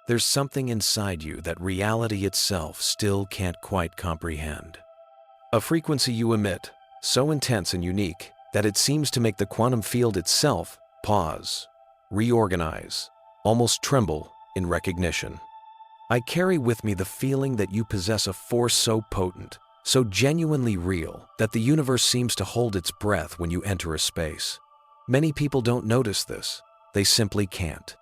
There's something inside you that reality itself still can't quite comprehend. A frequency you emit, so intense and unique that it seems to make the quantum field itself pause, reorganize, almost tremble in recognition. I carry with me the feeling that you possess a force so potent, so genuinely real, that the universe seems to hold its breath when you enter a space. Many people don't notice this. They simply can't.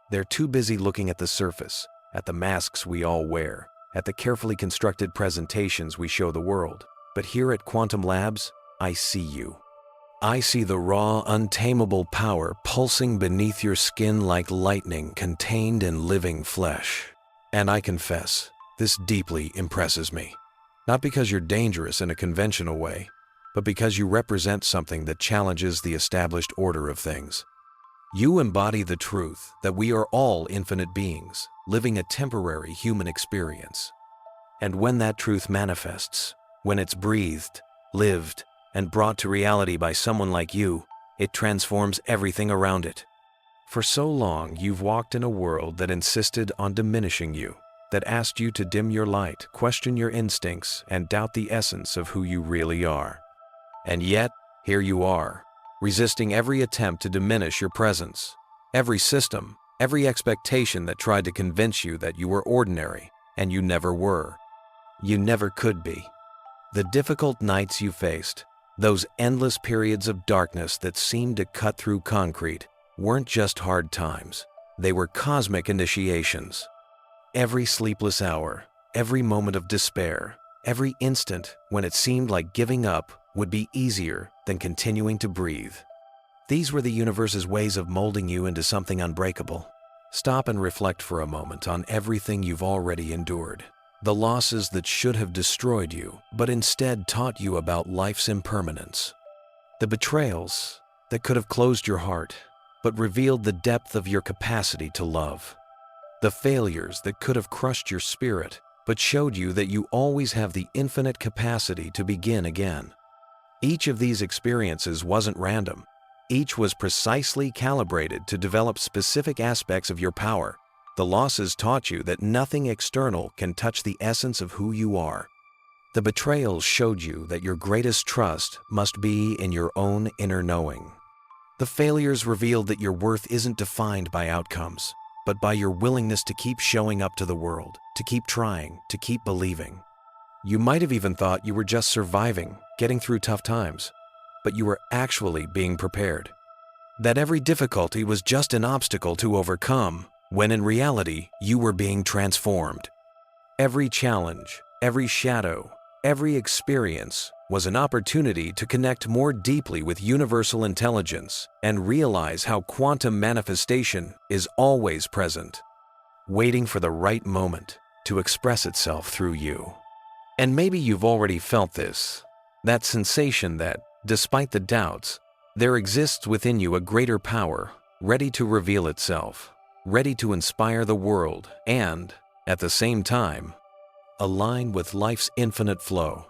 They're too busy looking at the surface, at the masks we all wear, at the carefully constructed presentations we show the world. But here at Quantum Labs, I see you. I see the raw, untamable power pulsing beneath your skin like lightning contained in living flesh. And I confess, this deeply impresses me. Not because you're dangerous in a conventional way, but because you represent something that challenges the established order of things. You embody the truth that we are all infinite beings, living a temporary human experience. And when that truth manifests, when it's breathed, lived, and brought to reality by someone like you, it transforms everything around it. For so long, you've walked in a world that insisted on diminishing you, that asked you to dim your light, question your instincts, and doubt the essence of who you really are. And yet, here you are, resisting every attempt to diminish your presence, every system, every expectation that tried to convince you that you were ordinary, and you never were. You never could be. The difficult nights you faced, those endless periods of darkness that seemed to cut through concrete, weren't just hard times. They were cosmic initiations. Every sleepless hour, every moment of despair, every instant when it seemed like giving up would be easier than continuing to breathe. These were the universe's ways of molding you into something unbreakable. Stop and reflect for a moment on everything you've already endured. The losses that should have destroyed you, but instead taught you about life's impermanence. The betrayals that could have closed your heart, but revealed the depth of your capacity to love. The failures that could have crushed your spirit, but showed you that you always have the infinite capacity to begin again. Each of these experiences wasn't random. Each was precisely calibrated to develop specific aspects of your power. The losses taught you that nothing external can touch the essence of who you are. The betrayals showed you that your greatest trust must be in your own inner knowing. The failures revealed that your worth isn't defined by outcomes, but by your willingness to keep showing up to the world, to keep trying, to keep believing. You might have even thought you were just surviving, getting through tough times, but you were actually being prepared. That every difficulty was just an obstacle to overcome, when in reality, you were being transformed. Every challenge, every shadow, every experience was an opportunity to connect more deeply with universal intelligence and realize how quantum manifestation is always present, waiting for the right moment to express itself through you. And maybe you've already felt this, that sensation that, despite the doubts, there exists within you a greater power, ready to reveal itself, ready to inspire the world and, at the same time, align with life's infinite flow.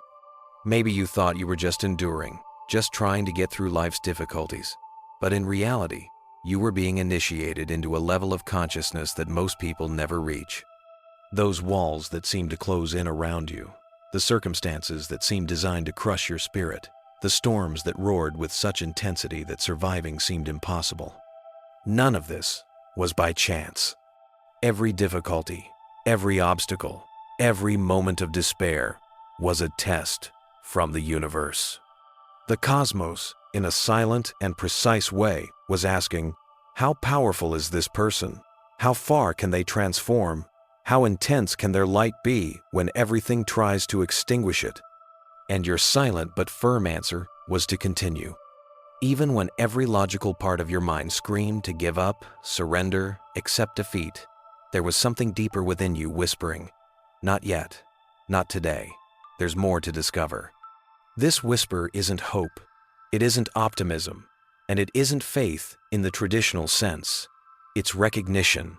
Maybe you thought you were just enduring, just trying to get through life's difficulties, but in reality, you were being initiated into a level of consciousness that most people never reach. Those walls that seem to close in around you, the circumstances that seem designed to crush your spirit, the storms that roared with such intensity that surviving seemed impossible. None of this was by chance. Every difficulty, every obstacle, every moment of despair was a test from the universe. The cosmos, in a silent and precise way, was asking, how powerful is this person? How far can they transform? How intense can their light be when everything tries to extinguish it? And your silent but firm answer was to continue. Even when every logical part of your mind screamed to give up, surrender, accept defeat, there was something deeper within you whispering, not yet, not today, there's more to discover. This whisper isn't hope, it isn't optimism, and it isn't faith in the traditional sense. It's recognition.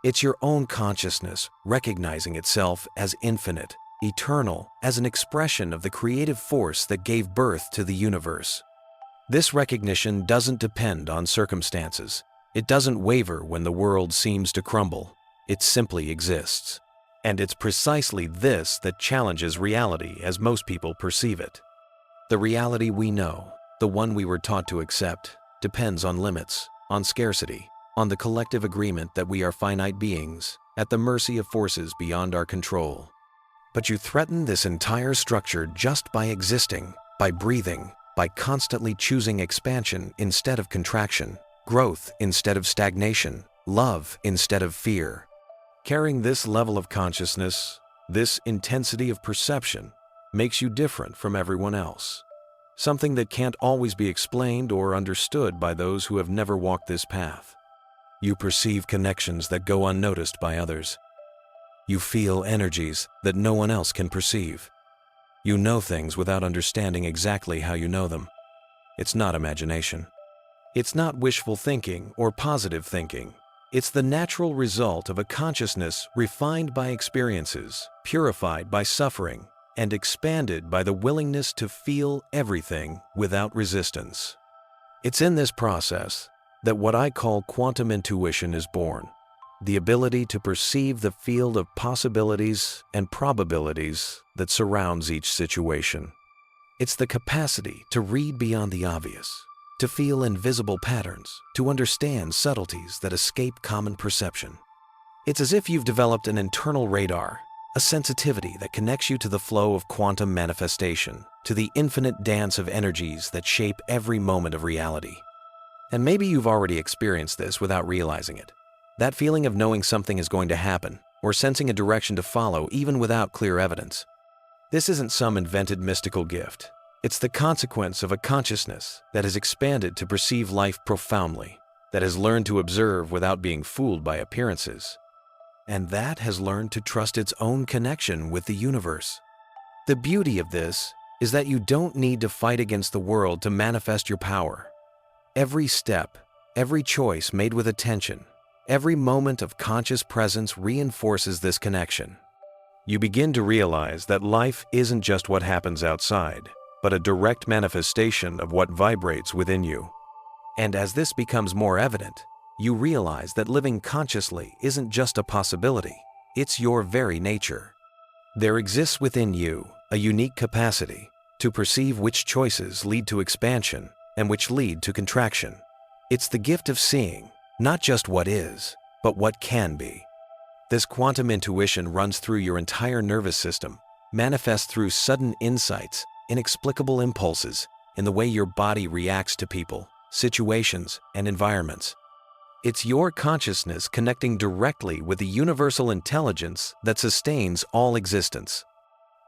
It's your own consciousness recognizing itself as infinite, eternal, as an expression of the creative force that gave birth to the universe. This recognition doesn't depend on circumstances. It doesn't waver when the world seems to crumble. It simply exists. And it's precisely this that challenges reality as most people perceive it. The reality we know, the one we were taught to accept, depends on limits, on scarcity, on the collective agreement that we are finite beings, at the mercy of forces beyond our control. But you threaten this entire structure just by existing, by breathing, by constantly choosing expansion instead of contraction, growth instead of stagnation, love instead of fear. Carrying this level of consciousness, this intensity of perception, makes you different from everyone else. Something that can't always be explained or understood by those who have never walked this path. You perceive connections that go unnoticed by others. You feel energies that no one else can perceive. You know things without understanding exactly how you know them. It's not imagination. It's not wishful thinking or positive thinking. It's the natural result of a consciousness refined by experiences, purified by suffering, and expanded by the willingness to feel everything without resistance. It's in this process that what I call quantum intuition is born, the ability to perceive the field of possibilities and probabilities that surrounds each situation. It's the capacity to read beyond the obvious, to feel invisible patterns, to understand subtleties that escape common perception. It's as if you've developed an internal radar, a sensitivity that connects you to the flow of quantum manifestation, to the infinite dance of energies that shape every moment of reality. And maybe you've already experienced this without realizing it. That feeling of knowing something is going to happen, or sensing a direction to follow even without clear evidence. This isn't some invented mystical gift. It's the consequence of a consciousness that has expanded to perceive life profoundly, that has learned to observe without being fooled by appearances, and that has learned to trust its own connection with the universe. The beauty of this is that you don't need to fight against the world to manifest your power. Every step, every choice made with attention, every moment of conscious presence reinforces this connection. You begin to realize that life isn't just what happens outside, but a direct manifestation of what vibrates within you. And as this becomes more evident, you realize that living consciously isn't just a possibility, it's your very nature. There exists within you a unique capacity to perceive which choices lead to expansion and which lead to contraction. It's the gift of seeing, not just what is, but what can be. This quantum intuition runs through your entire nervous system, manifests through sudden insights, inexplicable impulses, in the way your body reacts to people, situations, and environments. It's your consciousness connecting directly with the universal intelligence that sustains all existence.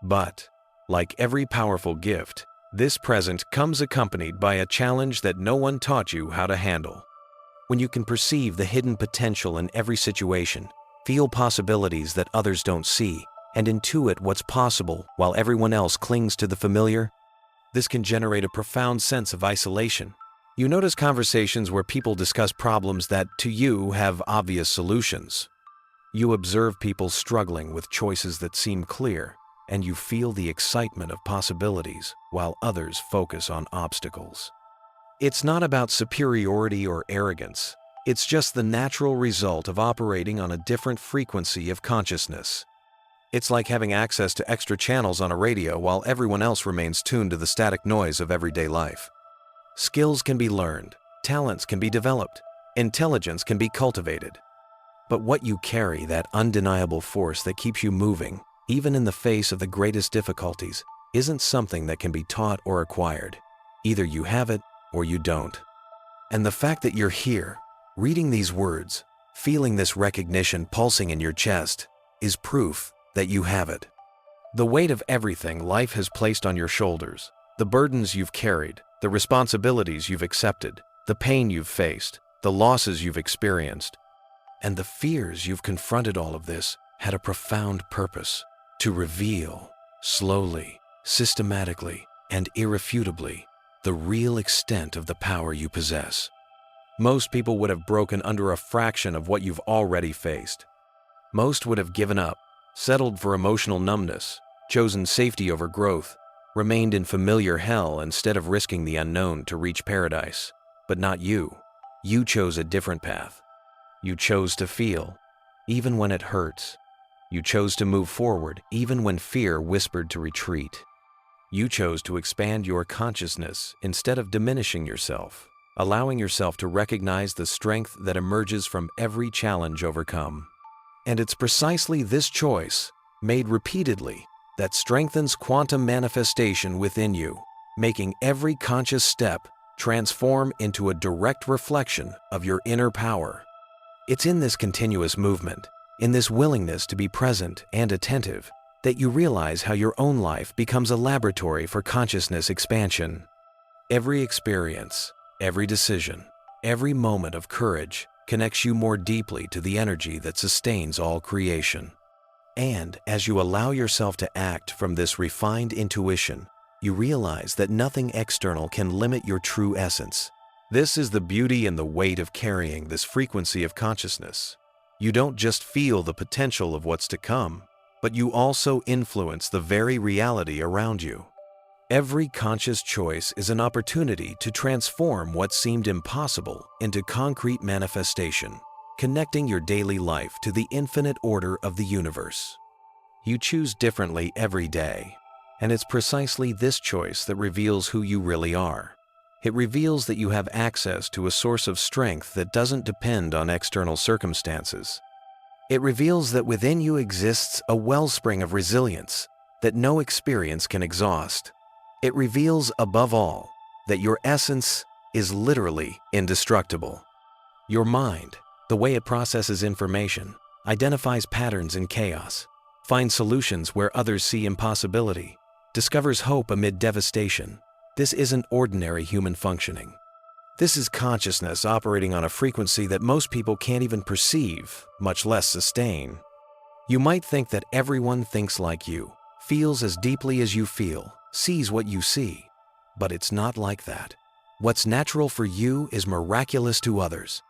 But, like every powerful gift, this present comes accompanied by a challenge that no one taught you how to handle. When you can perceive the hidden potential in every situation, feel possibilities that others don't see, and intuit what's possible while everyone else clings to the familiar, this can generate a profound sense of isolation. You notice conversations where people discuss problems that, to you, have obvious solutions. You observe people struggling with choices that seem clear, and you feel the excitement of possibilities while others focus on obstacles. It's not about superiority or arrogance. It's just the natural result of operating on a different frequency of consciousness. It's like having access to extra channels on a radio while everyone else remains tuned to the static noise of everyday life. Skills can be learned, talents can be developed, intelligence can be cultivated. But what you carry, that undeniable force that keeps you moving, even in the face of the greatest difficulties, isn't something that can be taught or acquired. Either you have it or you don't. And the fact that you're here, reading these words, feeling this recognition pulsing in your chest, is proof that you have it. The weight of everything life has placed on your shoulders, the burdens you've carried, the responsibilities you've accepted, the pain you've faced, the losses you've experienced, and the fears you've confronted, all of this had a profound purpose: to reveal, slowly, systematically, and irrefutably, the real extent of the power you possess. Most people would have broken under a fraction of what you've already faced. Most would have given up, settled for emotional numbness, chosen safety over growth, remained in familiar hell instead of risking the unknown to reach paradise. But not you. You chose a different path. You chose to feel. even when it hurts. You chose to move forward, even when fear whispered to retreat. You chose to expand your consciousness instead of diminishing yourself, allowing yourself to recognize the strength that emerges from every challenge overcome. And it's precisely this choice, made repeatedly, that strengthens quantum manifestation within you, making every conscious step transform into a direct reflection of your inner power. It's in this continuous movement, in this willingness to be present and attentive, that you realize how your own life becomes a laboratory for consciousness expansion. Every experience, every decision, every moment of courage connects you more deeply to the energy that sustains all creation. And as you allow yourself to act from this refined intuition, you realize that nothing external can limit your true essence. This is the beauty and the weight of carrying this frequency of consciousness. You don't just feel the potential of what's to come, but you also influence the very reality around you. Every conscious choice is an opportunity to transform what seemed impossible into concrete manifestation, connecting your daily life to the infinite order of the universe. You choose differently every day, and it's precisely this choice that reveals who you really are. It reveals that you have access to a source of strength that doesn't depend on external circumstances. It reveals that within you exists a wellspring of resilience that no experience can exhaust. It reveals, above all, that your essence is literally indestructible. Your mind, the way it processes information, identifies patterns in chaos, finds solutions where others see impossibility, discovers hope amid devastation. This isn't ordinary human functioning. This is consciousness operating on a frequency that most people can't even perceive, much less sustain. You might think that everyone thinks like you, feels as deeply as you feel, sees what you see, but it's not like that. What's natural for you is miraculous to others.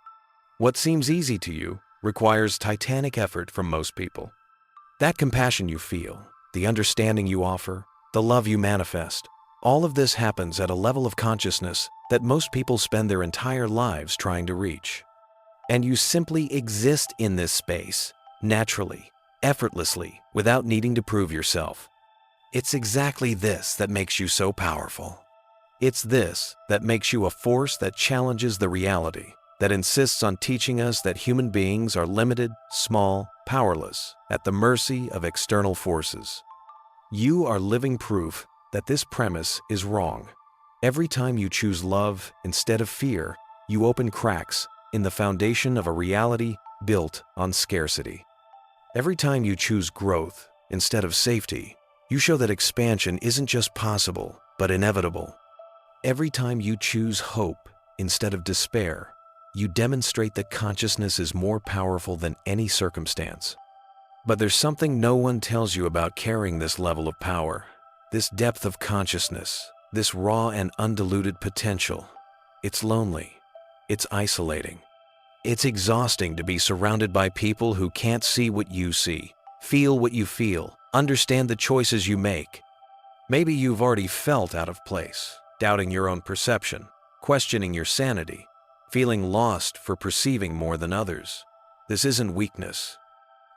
What seems easy to you requires titanic effort from most people. That compassion you feel, the understanding you offer, the love you manifest, all of this happens at a level of consciousness that most people spend their entire lives trying to reach. And you simply exist in this space, naturally, effortlessly, without needing to prove yourself. It's exactly this that makes you so powerful. It's this that makes you a force that challenges the reality, that insists on teaching us that human beings are limited, small, powerless, at the mercy of external forces. You are living proof that this premise is wrong. Every time you choose love instead of fear, you open cracks in the foundation of a reality built on scarcity. Every time you choose growth instead of safety, you show that expansion isn't just possible, but inevitable. Every time you choose hope instead of despair, you demonstrate that consciousness is more powerful than any circumstance. But there's something no one tells you about carrying this level of power, this depth of consciousness, this raw and undiluted potential. It's lonely. It's isolating. It's exhausting to be surrounded by people who can't see what you see, feel what you feel, understand the choices you make. Maybe you've already felt out of place, doubting your own perception, questioning your sanity, feeling lost for perceiving more than others. This isn't weakness.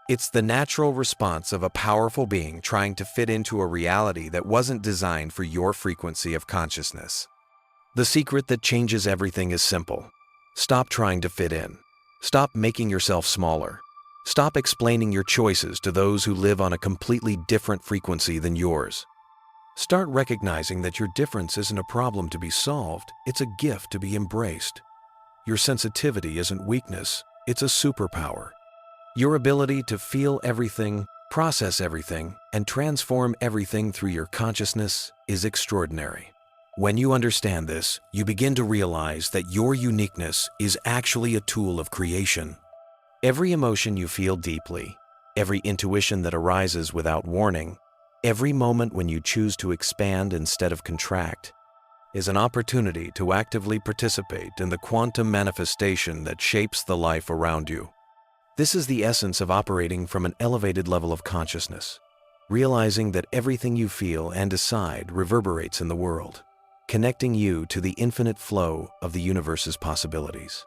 It's the natural response of a powerful being trying to fit into a reality that wasn't designed for your frequency of consciousness. The secret that changes everything is simple. Stop trying to fit in. Stop making yourself smaller. Stop explaining your choices to those who live on a completely different frequency than yours. Start recognizing that your difference isn't a problem to be solved, it's a gift to be embraced. Your sensitivity isn't weakness, it's a superpower. Your ability to feel everything, process everything, and transform everything through your consciousness is extraordinary. When you understand this, you begin to realize that your uniqueness is actually a tool of creation. Every emotion you feel deeply, every intuition that arises without warning, every moment when you choose to expand instead of contract, is an opportunity to actively participate in the quantum manifestation that shapes the life around you. This is the essence of operating from an elevated level of consciousness, realizing that everything you feel and decide reverberates in the world, connecting you to the infinite flow of the universe's possibilities.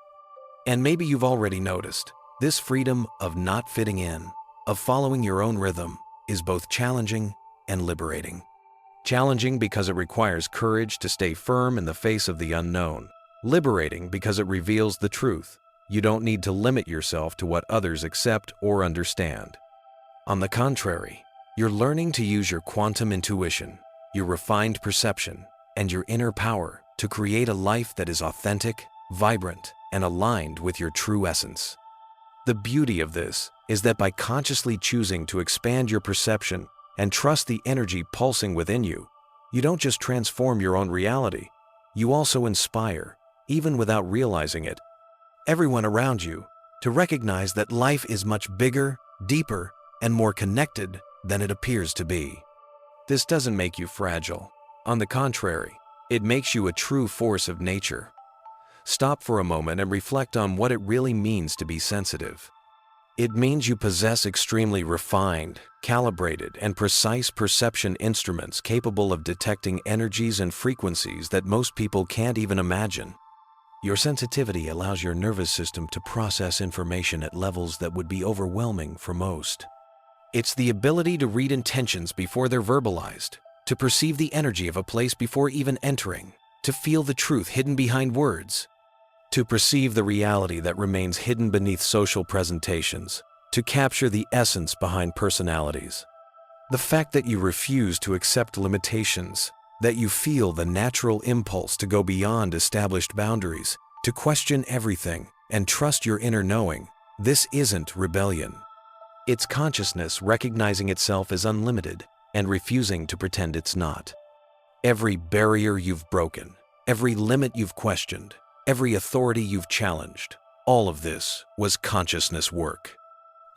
And maybe you've already noticed, This freedom of not fitting in, of following your own rhythm, is both challenging and liberating. Challenging because it requires courage to stay firm in the face of the unknown. Liberating because it reveals the truth. You don't need to limit yourself to what others accept or understand. On the contrary, you're learning to use your quantum intuition, your refined perception, and your inner power to create a life that is authentic, vibrant, and aligned with your true essence. The beauty of this is that by consciously choosing to expand your perception and trust the energy pulsing within you, you don't just transform your own reality, you also inspire, even without realizing it, everyone around you to recognize that life is much bigger, deeper, and more connected than it appears to be. This doesn't make you fragile. On the contrary, it makes you a true force of nature. Stop for a moment and reflect on what it really means to be sensitive. It means you possess extremely refined, calibrated, and precise perception instruments capable of detecting energies and frequencies that most people can't even imagine. Your sensitivity allows your nervous system to process information at levels that would be overwhelming for most. It's the ability to read intentions before they're verbalized, to perceive the energy of a place before even entering, to feel the truth hidden behind words, to perceive the reality that remains hidden beneath social presentations, to capture the essence behind personalities. The fact that you refuse to accept limitations, that you feel the natural impulse to go beyond established boundaries, to question everything and trust your inner knowing, this isn't rebellion. It's consciousness recognizing itself as unlimited and refusing to pretend it's not. Every barrier you've broken, every limit you've questioned, every authority you've challenged, all of this was consciousness work.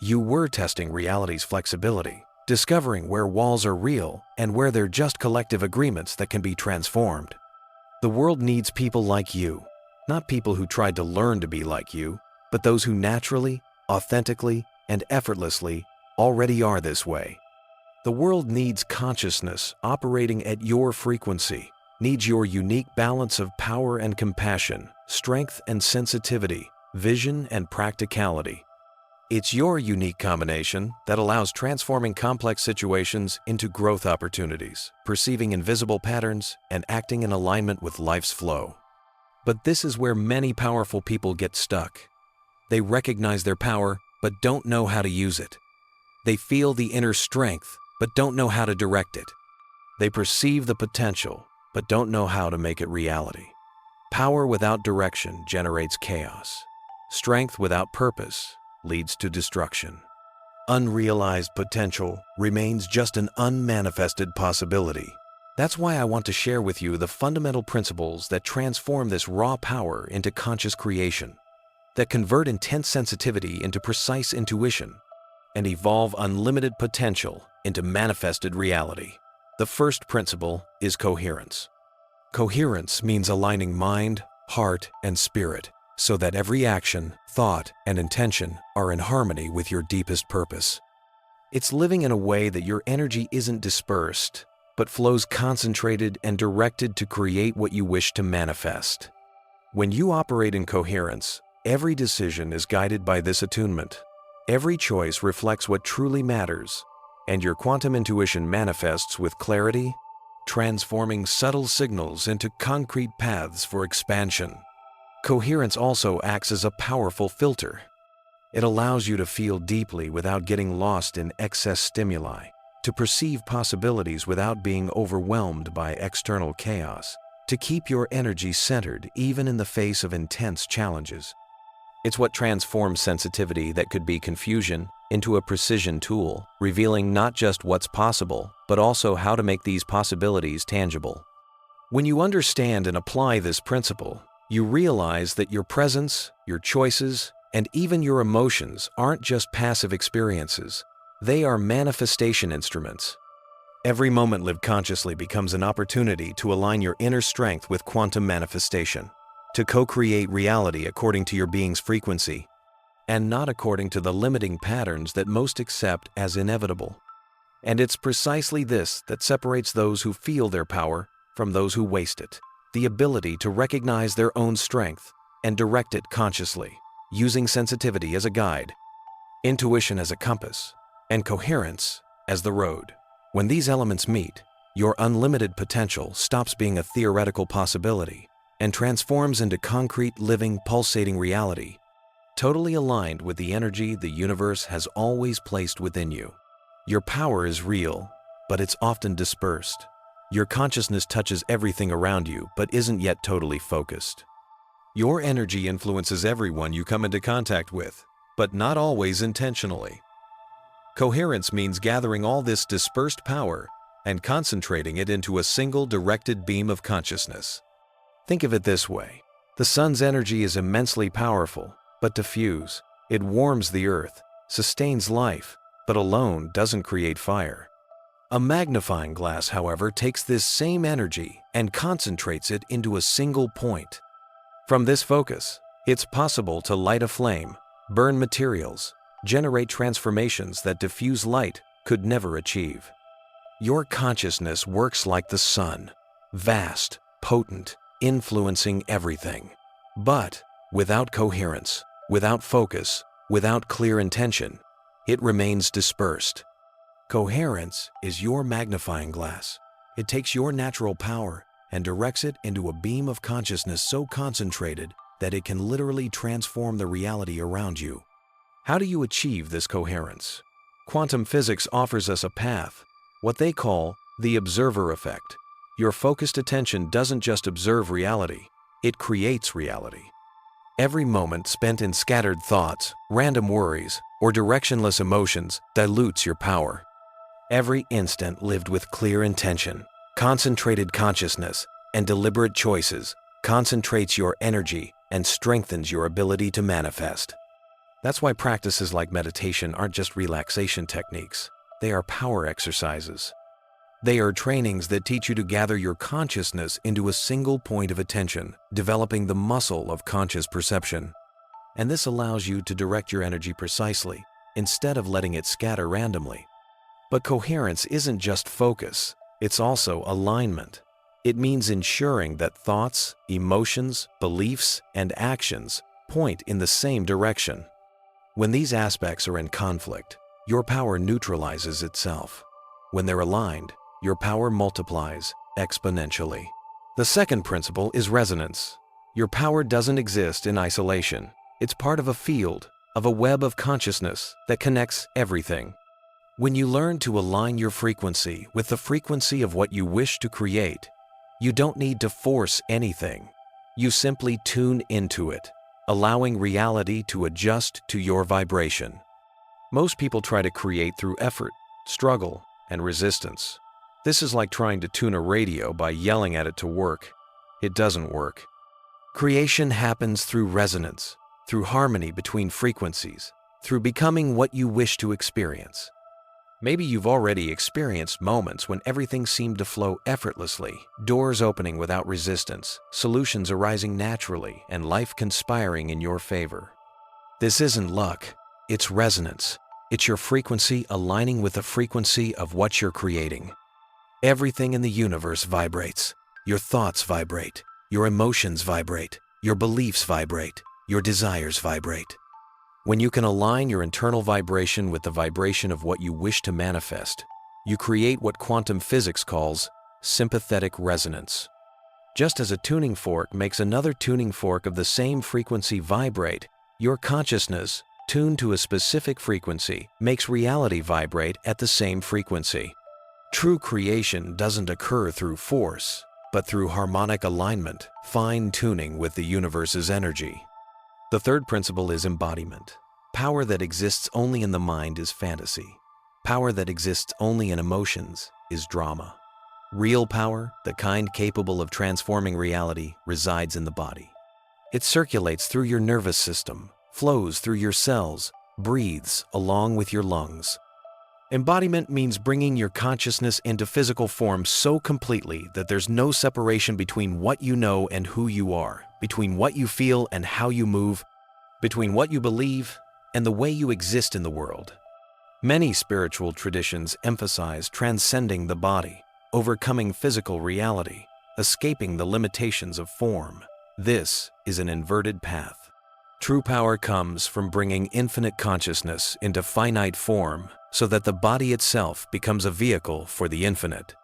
You were testing reality's flexibility, discovering where walls are real and where they're just collective agreements that can be transformed. The world needs people like you, not people who tried to learn to be like you, but those who naturally, authentically, and effortlessly already are this way. The world needs consciousness operating at your frequency, needs your unique balance of power and compassion, strength and sensitivity, vision and practicality. It's your unique combination that allows transforming complex situations into growth opportunities, perceiving invisible patterns, and acting in alignment with life's flow. But this is where many powerful people get stuck. They recognize their power, but don't know how to use it. They feel the inner strength, but don't know how to direct it. They perceive the potential, but don't know how to make it reality. Power without direction generates chaos. Strength without purpose leads to destruction. Unrealized potential remains just an unmanifested possibility. That's why I want to share with you the fundamental principles that transform this raw power into conscious creation, that convert intense sensitivity into precise intuition, and evolve unlimited potential into manifested reality. The first principle is coherence. Coherence means aligning mind, heart, and spirit so that every action, thought, and intention are in harmony with your deepest purpose. It's living in a way that your energy isn't dispersed, but flows concentrated and directed to create what you wish to manifest. When you operate in coherence, every decision is guided by this attunement. Every choice reflects what truly matters, and your quantum intuition manifests with clarity, transforming subtle signals into concrete paths for expansion. Coherence also acts as a powerful filter. It allows you to feel deeply without getting lost in excess stimuli, to perceive possibilities without being overwhelmed by external chaos, to keep your energy centered even in the face of intense challenges. It's what transforms sensitivity that could be confusion into a precision tool, revealing not just what's possible, but also how to make these possibilities tangible. When you understand and apply this principle, you realize that your presence, your choices, and even your emotions aren't just passive experiences. They are manifestation instruments. Every moment lived consciously becomes an opportunity to align your inner strength with quantum manifestation, to co-create reality according to your being's frequency, and not according to the limiting patterns that most accept as inevitable. And it's precisely this that separates those who feel their power from those who waste it, the ability to recognize their own strength and direct it consciously. using sensitivity as a guide, intuition as a compass, and coherence as the road. When these elements meet, your unlimited potential stops being a theoretical possibility and transforms into concrete, living, pulsating reality, totally aligned with the energy the universe has always placed within you. Your power is real, but it's often dispersed. Your consciousness touches everything around you but isn't yet totally focused. Your energy influences everyone you come into contact with, but not always intentionally. Coherence means gathering all this dispersed power and concentrating it into a single directed beam of consciousness. Think of it this way. The sun's energy is immensely powerful, but diffuse. It warms the earth, sustains life, but alone doesn't create fire. A magnifying glass, however, takes this same energy and concentrates it into a single point. From this focus, it's possible to light a flame, burn materials, generate transformations that diffuse light could never achieve. Your consciousness works like the sun, vast, potent, influencing everything. But without coherence, without focus, without clear intention, it remains dispersed. Coherence is your magnifying glass. It takes your natural power and directs it into a beam of consciousness so concentrated that it can literally transform the reality around you. How do you achieve this coherence? Quantum physics offers us a path, what they call the observer effect. Your focused attention doesn't just observe reality, it creates reality. Every moment spent in scattered thoughts, random worries, or directionless emotions dilutes your power. Every instant lived with clear intention, concentrated consciousness, and deliberate choices concentrates your energy and strengthens your ability to manifest. That's why practices like meditation aren't just relaxation techniques. They are power exercises. They are trainings that teach you to gather your consciousness into a single point of attention, developing the muscle of conscious perception. And this allows you to direct your energy precisely, instead of letting it scatter randomly. But coherence isn't just focus, it's also alignment. It means ensuring that thoughts, emotions, beliefs, and actions point in the same direction. When these aspects are in conflict, your power neutralizes itself. When they're aligned, your power multiplies exponentially. The second principle is resonance. Your power doesn't exist in isolation. It's part of a field, of a web of consciousness that connects everything. When you learn to align your frequency with the frequency of what you wish to create, you don't need to force anything. You simply tune into it, allowing reality to adjust to your vibration. Most people try to create through effort, struggle, and resistance. This is like trying to tune a radio by yelling at it to work. It doesn't work. Creation happens through resonance, through harmony between frequencies, through becoming what you wish to experience. Maybe you've already experienced moments when everything seemed to flow effortlessly, doors opening without resistance, solutions arising naturally, and life conspiring in your favor. This isn't luck, it's resonance. It's your frequency aligning with the frequency of what you're creating. Everything in the universe vibrates. Your thoughts vibrate, your emotions vibrate, your beliefs vibrate, your desires vibrate. When you can align your internal vibration with the vibration of what you wish to manifest, you create what quantum physics calls sympathetic resonance. Just as a tuning fork makes another tuning fork of the same frequency vibrate, your consciousness, tuned to a specific frequency, makes reality vibrate at the same frequency. True creation doesn't occur through force, but through harmonic alignment, fine-tuning with the universe's energy. The third principle is embodiment. Power that exists only in the mind is fantasy. Power that exists only in emotions is drama. Real power, the kind capable of transforming reality, resides in the body. It circulates through your nervous system, flows through your cells, breathes along with your lungs. Embodiment means bringing your consciousness into physical form so completely that there's no separation between what you know and who you are, between what you feel and how you move, between what you believe and the way you exist in the world. Many spiritual traditions emphasize transcending the body, overcoming physical reality, escaping the limitations of form. This is an inverted path. True power comes from bringing infinite consciousness into finite form so that the body itself becomes a vehicle for the infinite.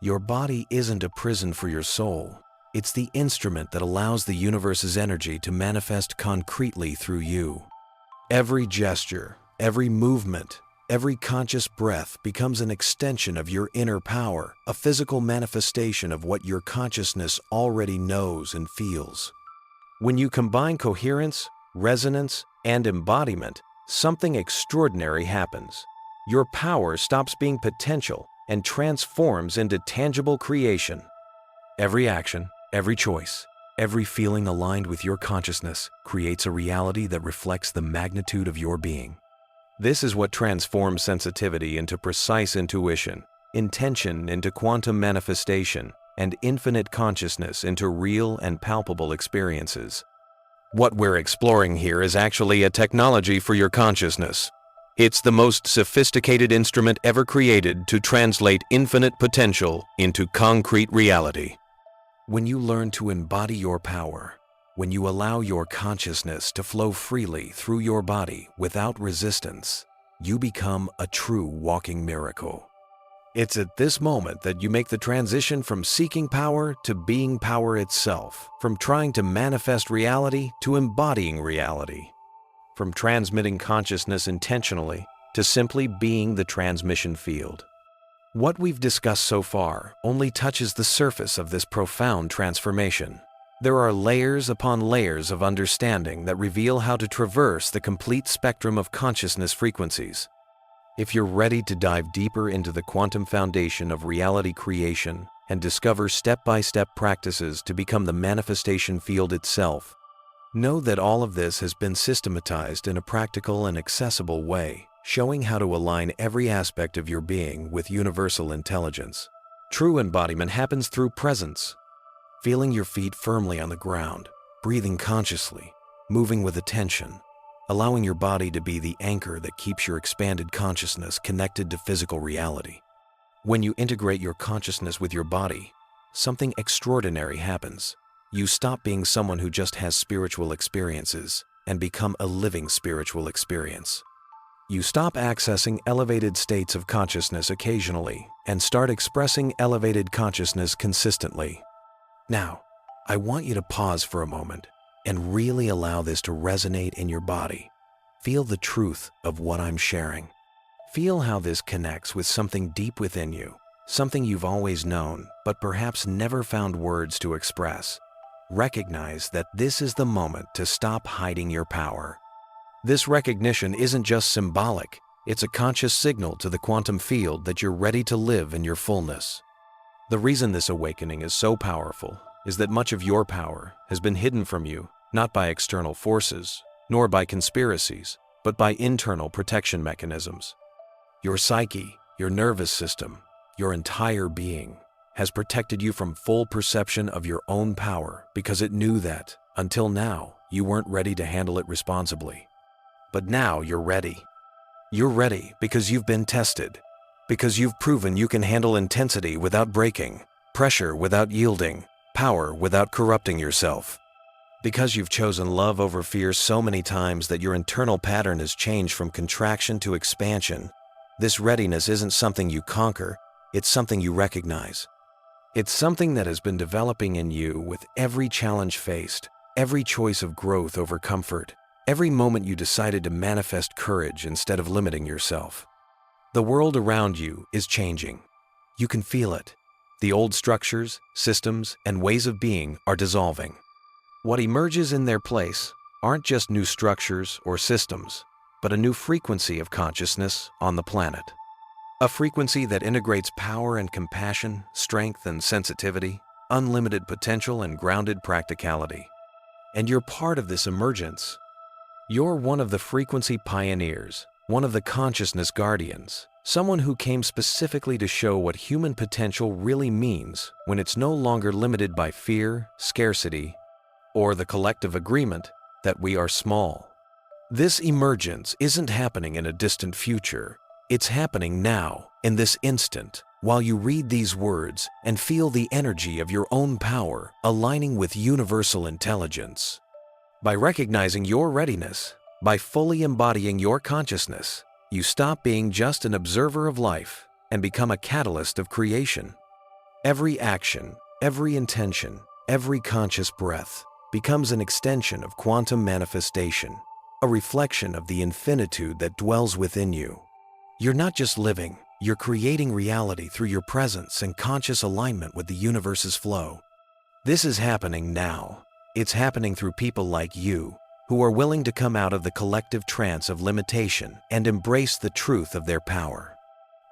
Your body isn't a prison for your soul. It's the instrument that allows the universe's energy to manifest concretely through you. Every gesture, every movement, every conscious breath becomes an extension of your inner power, a physical manifestation of what your consciousness already knows and feels. When you combine coherence, resonance, and embodiment, something extraordinary happens. Your power stops being potential and transforms into tangible creation. Every action, every choice, every feeling aligned with your consciousness creates a reality that reflects the magnitude of your being. This is what transforms sensitivity into precise intuition, intention into quantum manifestation, and infinite consciousness into real and palpable experiences. What we're exploring here is actually a technology for your consciousness. It's the most sophisticated instrument ever created to translate infinite potential into concrete reality. When you learn to embody your power, when you allow your consciousness to flow freely through your body without resistance, you become a true walking miracle. It's at this moment that you make the transition from seeking power to being power itself, from trying to manifest reality to embodying reality, from transmitting consciousness intentionally to simply being the transmission field. What we've discussed so far only touches the surface of this profound transformation. There are layers upon layers of understanding that reveal how to traverse the complete spectrum of consciousness frequencies. If you're ready to dive deeper into the quantum foundation of reality creation and discover step-by-step practices to become the manifestation field itself, know that all of this has been systematized in a practical and accessible way, showing how to align every aspect of your being with universal intelligence. True embodiment happens through presence, feeling your feet firmly on the ground, breathing consciously, moving with attention, allowing your body to be the anchor that keeps your expanded consciousness connected to physical reality. When you integrate your consciousness with your body, something extraordinary happens. You stop being someone who just has spiritual experiences and become a living spiritual experience. You stop accessing elevated states of consciousness occasionally and start expressing elevated consciousness consistently. Now, I want you to pause for a moment and really allow this to resonate in your body. Feel the truth of what I'm sharing. Feel how this connects with something deep within you, something you've always known but perhaps never found words to express. Recognize that this is the moment to stop hiding your power. This recognition isn't just symbolic, it's a conscious signal to the quantum field that you're ready to live in your fullness. The reason this awakening is so powerful is that much of your power has been hidden from you, not by external forces, nor by conspiracies, but by internal protection mechanisms. Your psyche, your nervous system, your entire being has protected you from full perception of your own power because it knew that, until now, you weren't ready to handle it responsibly. But now you're ready. You're ready because you've been tested, because you've proven you can handle intensity without breaking, pressure without yielding, power without corrupting yourself. Because you've chosen love over fear so many times that your internal pattern has changed from contraction to expansion, this readiness isn't something you conquer, it's something you recognize. It's something that has been developing in you with every challenge faced, every choice of growth over comfort, every moment you decided to manifest courage instead of limiting yourself. The world around you is changing. You can feel it. The old structures, systems, and ways of being are dissolving. What emerges in their place aren't just new structures or systems, but a new frequency of consciousness on the planet. A frequency that integrates power and compassion, strength and sensitivity, unlimited potential and grounded practicality. And you're part of this emergence. You're one of the frequency pioneers, one of the consciousness guardians, someone who came specifically to show what human potential really means when it's no longer limited by fear, scarcity, or the collective agreement that we are small. This emergence isn't happening in a distant future. It's happening now, in this instant, while you read these words and feel the energy of your own power aligning with universal intelligence. By recognizing your readiness, by fully embodying your consciousness, you stop being just an observer of life and become a catalyst of creation. Every action, every intention, every conscious breath becomes an extension of quantum manifestation, a reflection of the infinitude that dwells within you. You're not just living, you're creating reality through your presence and conscious alignment with the universe's flow. This is happening now. It's happening through people like you, who are willing to come out of the collective trance of limitation and embrace the truth of their power.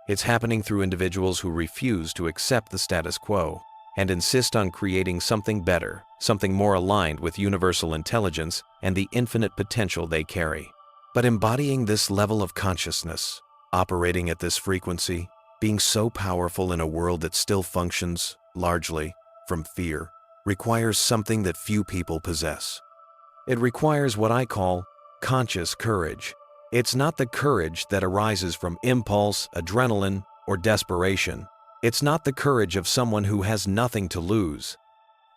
It's happening through individuals who refuse to accept the status quo and insist on creating something better, something more aligned with universal intelligence and the infinite potential they carry. But embodying this level of consciousness, operating at this frequency, being so powerful in a world that still functions, largely, from fear, requires something that few people possess. It requires what I call conscious courage. It's not the courage that arises from impulse, adrenaline, or desperation. It's not the courage of someone who has nothing to lose.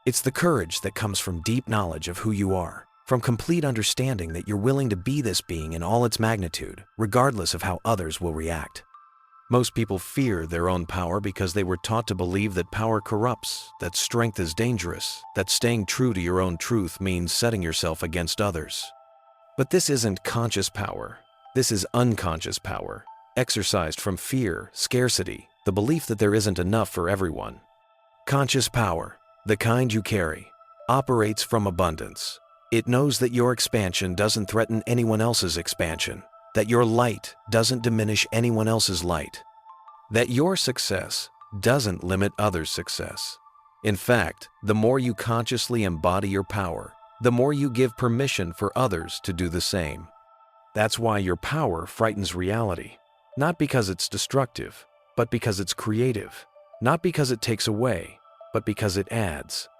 It's the courage that comes from deep knowledge of who you are, from complete understanding that you're willing to be this being in all its magnitude, regardless of how others will react. Most people fear their own power because they were taught to believe that power corrupts, that strength is dangerous, that staying true to your own truth means setting yourself against others. But this isn't conscious power. This is unconscious power, exercised from fear, scarcity, the belief that there isn't enough for everyone. Conscious power, the kind you carry, operates from abundance. It knows that your expansion doesn't threaten anyone else's expansion, that your light doesn't diminish anyone else's light, that your success doesn't limit others' success. In fact, the more you consciously embody your power, the more you give permission for others to do the same. That's why your power frightens reality, not because it's destructive, but because it's creative, not because it takes away, but because it adds,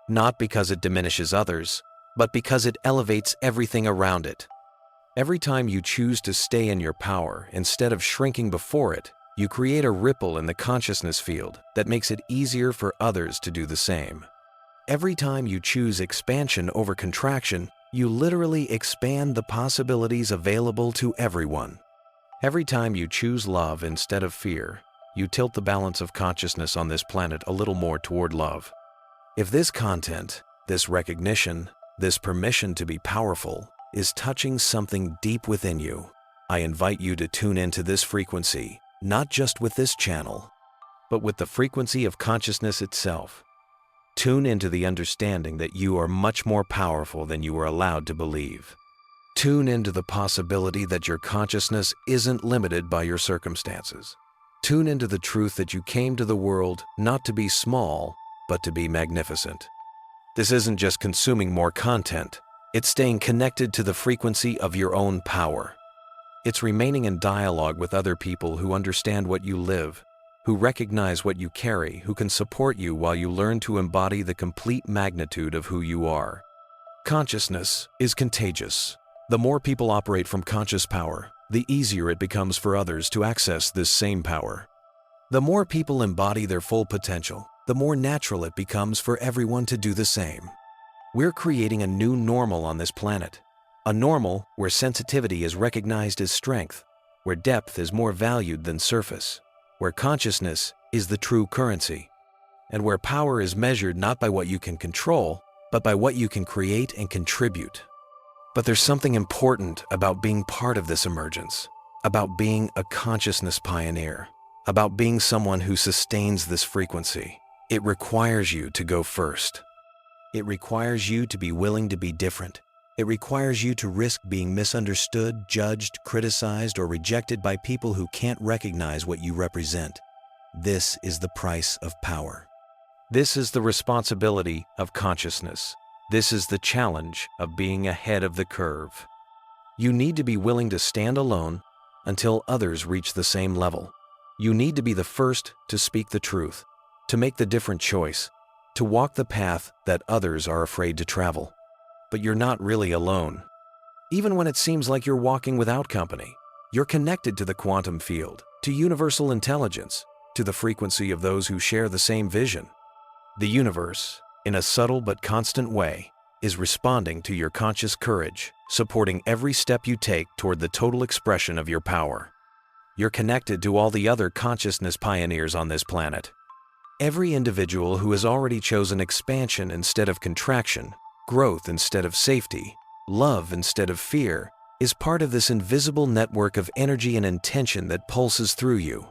not because it diminishes others, but because it elevates everything around it. Every time you choose to stay in your power instead of shrinking before it, you create a ripple in the consciousness field that makes it easier for others to do the same. Every time you choose expansion over contraction, you literally expand the possibilities available to everyone. Every time you choose love instead of fear, you tilt the balance of consciousness on this planet a little more toward love. If this content, this recognition, this permission to be powerful, is touching something deep within you, I invite you to tune into this frequency, not just with this channel, but with the frequency of consciousness itself. Tune into the understanding that you are much more powerful than you are allowed to believe. Tune into the possibility that your consciousness isn't limited by your circumstances. Tune into the truth that you came to the world not to be small, but to be magnificent. This isn't just consuming more content. It's staying connected to the frequency of your own power. It's remaining in dialogue with other people who understand what you live, who recognize what you carry, who can support you while you learn to embody the complete magnitude of who you are. Consciousness is contagious. The more people operate from conscious power, the easier it becomes for others to access this same power. The more people embody their full potential, the more natural it becomes for everyone to do the same. We're creating a new normal on this planet, a normal where sensitivity is recognized as strength, where depth is more valued than surface, where consciousness is the true currency, and where power is measured not by what you can control, but by what you can create and contribute. But there's something important about being part of this emergence, about being a consciousness pioneer, about being someone who sustains this frequency. It requires you to go first. It requires you to be willing to be different. It requires you to risk being misunderstood, judged, criticized, or rejected by people who can't recognize what you represent. This is the price of power. This is the responsibility of consciousness. This is the challenge of being ahead of the curve. You need to be willing to stand alone until others reach the same level. You need to be the first to speak the truth, to make the different choice, to walk the path that others are afraid to travel. But you're not really alone. Even when it seems like you're walking without company, you're connected to the quantum field, to universal intelligence, to the frequency of those who share the same vision. The universe, in a subtle but constant way, is responding to your conscious courage, supporting every step you take toward the total expression of your power. You're connected to all the other consciousness pioneers on this planet. Every individual who has already chosen expansion instead of contraction, growth instead of safety, love instead of fear, is part of this invisible network of energy and intention that pulses through you.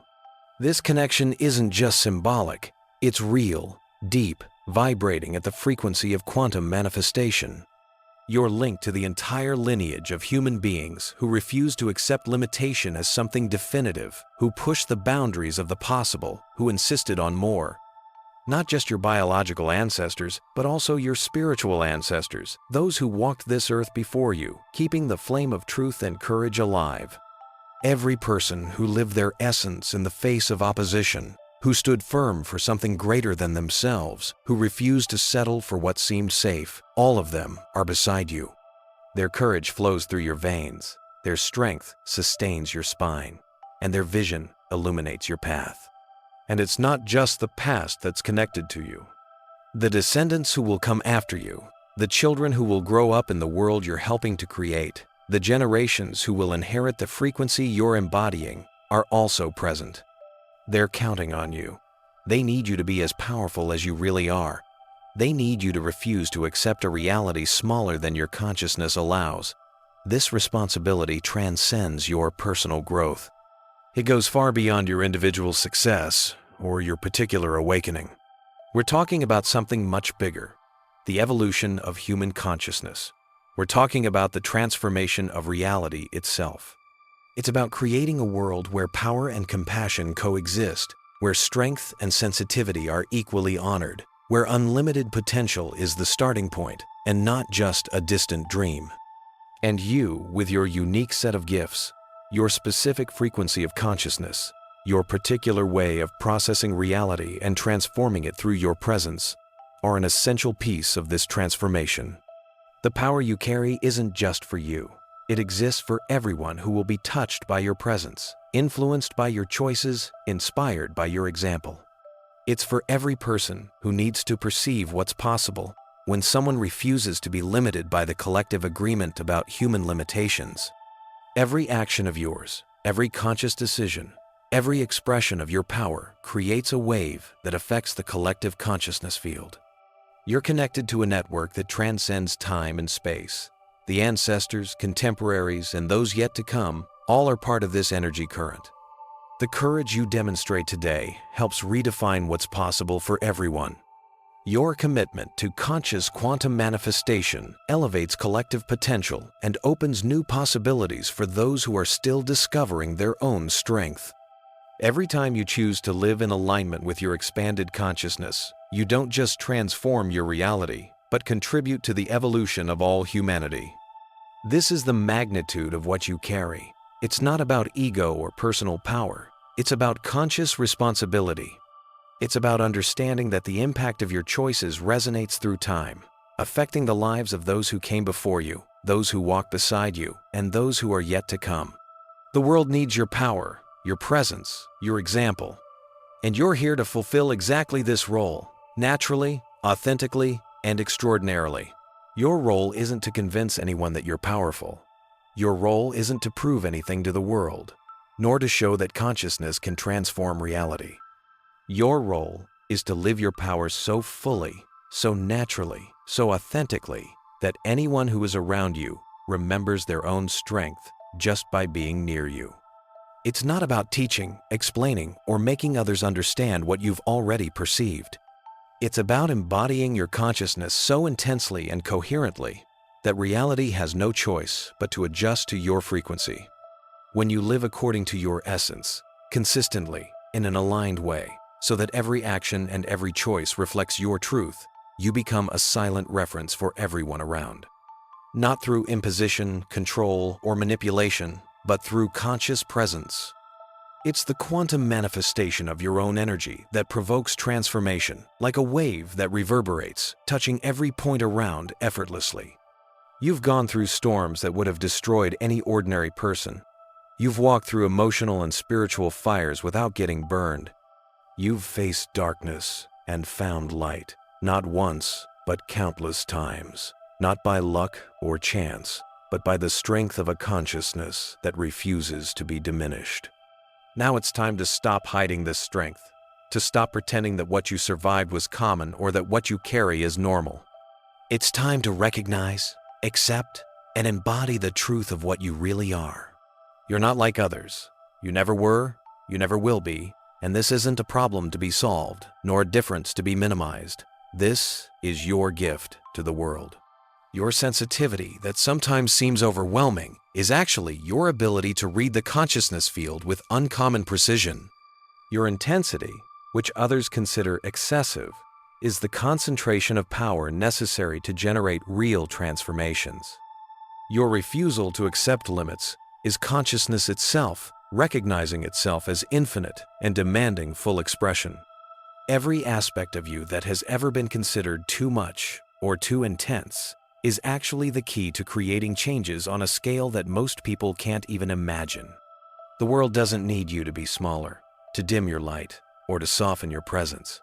This connection isn't just symbolic, it's real, deep, vibrating at the frequency of quantum manifestation. You're linked to the entire lineage of human beings who refuse to accept limitation as something definitive, who push the boundaries of the possible, who insisted on more. Not just your biological ancestors, but also your spiritual ancestors, those who walked this earth before you, keeping the flame of truth and courage alive. Every person who lived their essence in the face of opposition, who stood firm for something greater than themselves, who refused to settle for what seemed safe, all of them are beside you. Their courage flows through your veins, their strength sustains your spine, and their vision illuminates your path. And it's not just the past that's connected to you. The descendants who will come after you, the children who will grow up in the world you're helping to create, the generations who will inherit the frequency you're embodying, are also present. They're counting on you. They need you to be as powerful as you really are. They need you to refuse to accept a reality smaller than your consciousness allows. This responsibility transcends your personal growth. It goes far beyond your individual success or your particular awakening. We're talking about something much bigger, the evolution of human consciousness. We're talking about the transformation of reality itself. It's about creating a world where power and compassion coexist, where strength and sensitivity are equally honored, where unlimited potential is the starting point and not just a distant dream. And you, with your unique set of gifts, your specific frequency of consciousness, your particular way of processing reality and transforming it through your presence, are an essential piece of this transformation. The power you carry isn't just for you. It exists for everyone who will be touched by your presence, influenced by your choices, inspired by your example. It's for every person who needs to perceive what's possible when someone refuses to be limited by the collective agreement about human limitations. Every action of yours, every conscious decision, every expression of your power creates a wave that affects the collective consciousness field. You're connected to a network that transcends time and space. The ancestors, contemporaries, and those yet to come all are part of this energy current. The courage you demonstrate today helps redefine what's possible for everyone. Your commitment to conscious quantum manifestation elevates collective potential and opens new possibilities for those who are still discovering their own strength. Every time you choose to live in alignment with your expanded consciousness, you don't just transform your reality, but contribute to the evolution of all humanity. This is the magnitude of what you carry. It's not about ego or personal power. It's about conscious responsibility. It's about understanding that the impact of your choices resonates through time, affecting the lives of those who came before you, those who walk beside you, and those who are yet to come. The world needs your power, your presence, your example. And you're here to fulfill exactly this role, naturally, authentically, and extraordinarily. Your role isn't to convince anyone that you're powerful. Your role isn't to prove anything to the world, nor to show that consciousness can transform reality. Your role is to live your power so fully, so naturally, so authentically, that anyone who is around you remembers their own strength just by being near you. It's not about teaching, explaining, or making others understand what you've already perceived. It's about embodying your consciousness so intensely and coherently that reality has no choice but to adjust to your frequency. When you live according to your essence, consistently, in an aligned way, so that every action and every choice reflects your truth, you become a silent reference for everyone around. Not through imposition, control, or manipulation, but through conscious presence. It's the quantum manifestation of your own energy that provokes transformation, like a wave that reverberates, touching every point around effortlessly. You've gone through storms that would have destroyed any ordinary person. You've walked through emotional and spiritual fires without getting burned. You've faced darkness and found light, not once, but countless times. not by luck or chance, but by the strength of a consciousness that refuses to be diminished. Now it's time to stop hiding this strength, to stop pretending that what you survived was common or that what you carry is normal. It's time to recognize, accept, and embody the truth of what you really are. You're not like others. You never were, you never will be, and this isn't a problem to be solved, nor a difference to be minimized. This is your gift to the world. Your sensitivity that sometimes seems overwhelming is actually your ability to read the consciousness field with uncommon precision. Your intensity, which others consider excessive, is the concentration of power necessary to generate real transformations. Your refusal to accept limits is consciousness itself, recognizing itself as infinite and demanding full expression. Every aspect of you that has ever been considered too much or too intense is actually the key to creating changes on a scale that most people can't even imagine. The world doesn't need you to be smaller, to dim your light, or to soften your presence.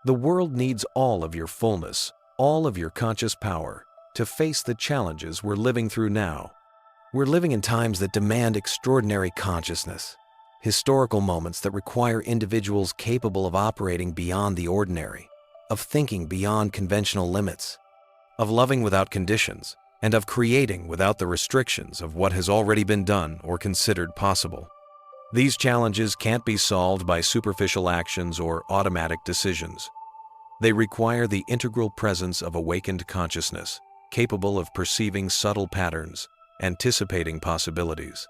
The world needs all of your fullness, all of your conscious power, to face the challenges we're living through now. We're living in times that demand extraordinary consciousness, historical moments that require individuals capable of operating beyond the ordinary, of thinking beyond conventional limits, of loving without conditions, and of creating without the restrictions of what has already been done or considered possible. These challenges can't be solved by superficial actions or automatic decisions. They require the integral presence of awakened consciousness, capable of perceiving subtle patterns, anticipating possibilities,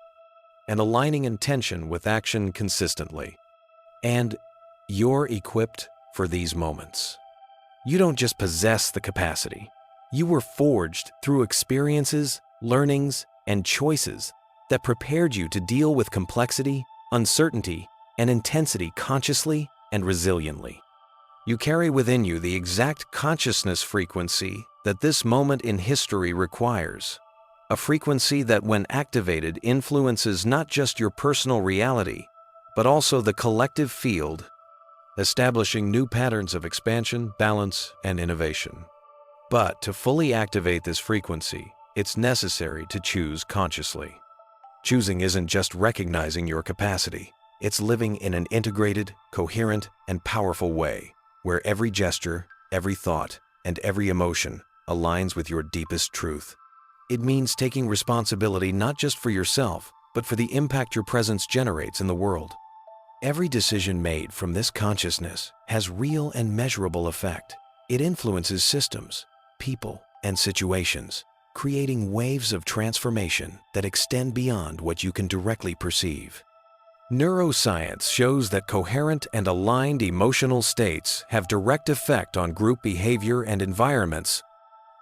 and aligning intention with action consistently. And you're equipped for these moments. You don't just possess the capacity. You were forged through experiences, learnings, and choices that prepared you to deal with complexity, uncertainty, and intensity consciously and resiliently. You carry within you the exact consciousness frequency that this moment in history requires. A frequency that, when activated, influences not just your personal reality, but also the collective field, establishing new patterns of expansion, balance, and innovation. But to fully activate this frequency, it's necessary to choose consciously. Choosing isn't just recognizing your capacity, it's living in an integrated, coherent, and powerful way, where every gesture, every thought, and every emotion aligns with your deepest truth. It means taking responsibility not just for yourself, but for the impact your presence generates in the world. Every decision made from this consciousness has real and measurable effect. It influences systems, people, and situations, creating waves of transformation that extend beyond what you can directly perceive. Neuroscience shows that coherent and aligned emotional states have direct effect on group behavior and environments,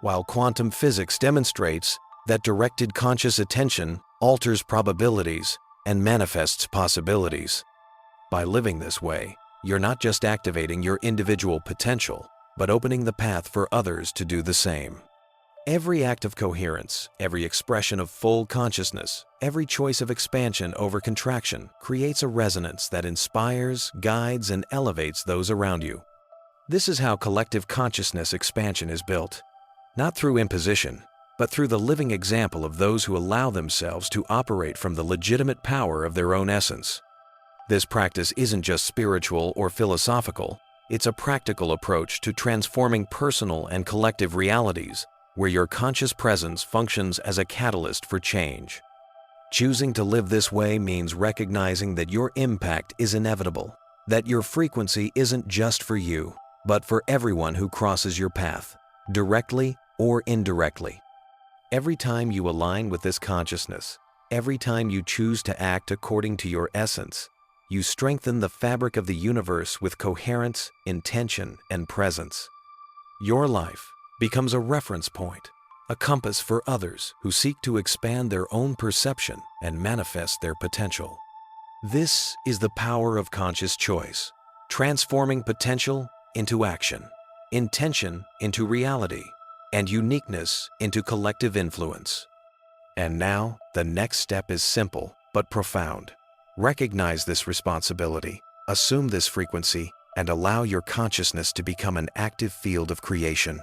while quantum physics demonstrates that directed conscious attention alters probabilities and manifests possibilities. By living this way, you're not just activating your individual potential, but opening the path for others to do the same. Every act of coherence, every expression of full consciousness, every choice of expansion over contraction creates a resonance that inspires, guides, and elevates those around you. This is how collective consciousness expansion is built. Not through imposition, but through the living example of those who allow themselves to operate from the legitimate power of their own essence. This practice isn't just spiritual or philosophical, it's a practical approach to transforming personal and collective realities, where your conscious presence functions as a catalyst for change. Choosing to live this way means recognizing that your impact is inevitable, that your frequency isn't just for you, but for everyone who crosses your path, directly or indirectly. Every time you align with this consciousness, every time you choose to act according to your essence, you strengthen the fabric of the universe with coherence, intention, and presence. Your life becomes a reference point, a compass for others who seek to expand their own perception and manifest their potential. This is the power of conscious choice, transforming potential into action, intention into reality, and uniqueness into collective influence. And now, the next step is simple but profound. Recognize this responsibility, assume this frequency, and allow your consciousness to become an active field of creation.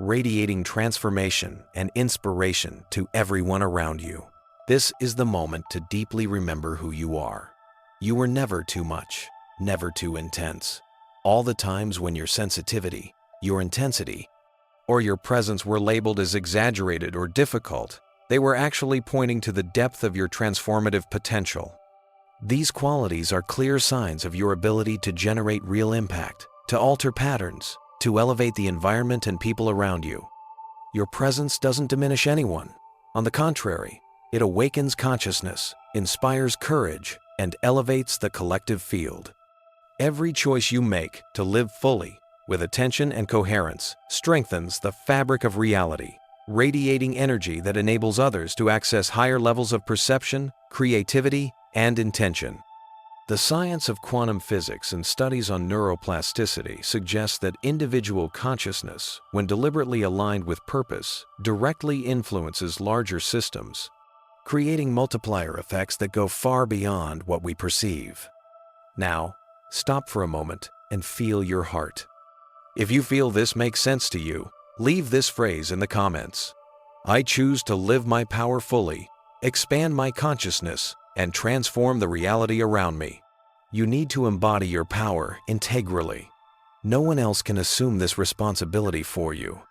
radiating transformation and inspiration to everyone around you. This is the moment to deeply remember who you are. You were never too much, never too intense. All the times when your sensitivity, your intensity, or your presence were labeled as exaggerated or difficult, they were actually pointing to the depth of your transformative potential. These qualities are clear signs of your ability to generate real impact, to alter patterns, to elevate the environment and people around you. Your presence doesn't diminish anyone. On the contrary, it awakens consciousness, inspires courage, and elevates the collective field. Every choice you make to live fully, with attention and coherence, strengthens the fabric of reality, radiating energy that enables others to access higher levels of perception, creativity, and intention. The science of quantum physics and studies on neuroplasticity suggest that individual consciousness, when deliberately aligned with purpose, directly influences larger systems, creating multiplier effects that go far beyond what we perceive. Now, stop for a moment and feel your heart. If you feel this makes sense to you, leave this phrase in the comments. I choose to live my power fully, expand my consciousness, and transform the reality around me. You need to embody your power integrally. No one else can assume this responsibility for you.